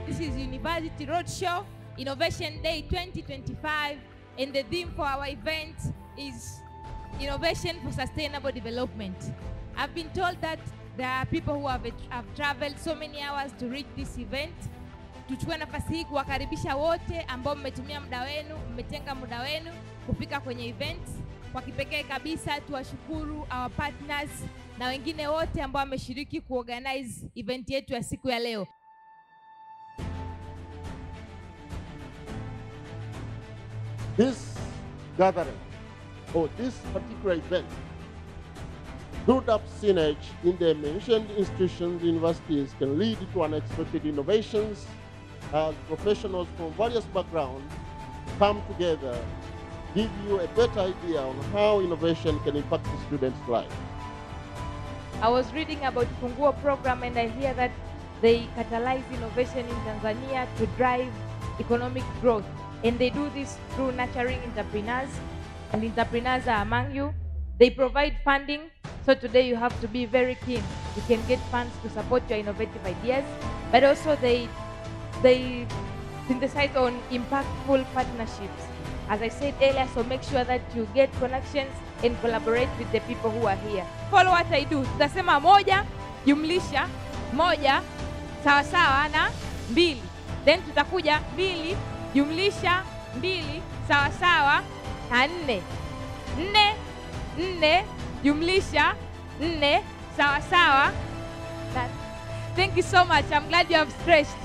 This is University Roadshow Innovation Day 2025, and the theme for our event is Innovation for Sustainable Development. I've been told that there are people who have traveled so many hours to reach this event. Tuchukue nafasi hii kuwakaribisha wote ambao mmetumia muda wenu, mmetenga muda wenu kufika kwenye event. Kwa kipekee kabisa tuwashukuru our partners na wengine wote ambao wameshiriki kuorganize event yetu ya siku ya leo. This gathering, or this particular event, build up synergy in the mentioned institutions, universities can lead to unexpected innovations as professionals from various backgrounds come together, give you a better idea on how innovation can impact the students' life. I was reading about Funguo program and I hear that they catalyze innovation in Tanzania to drive economic growth. And they do this through nurturing entrepreneurs, and entrepreneurs are among you. They provide funding, so today you have to be very keen. You can get funds to support your innovative ideas, but also they synthesize on impactful partnerships. As I said earlier, so make sure that you get connections and collaborate with the people who are here. Follow what I do. Tutasema moja jumlisha moja sawa sawa na mbili. Then tutakuja mbili jumlisha mbili sawa sawa na nne. Nne jumlisha nne sawa sawa. Thank you so much. I'm glad you have stretched.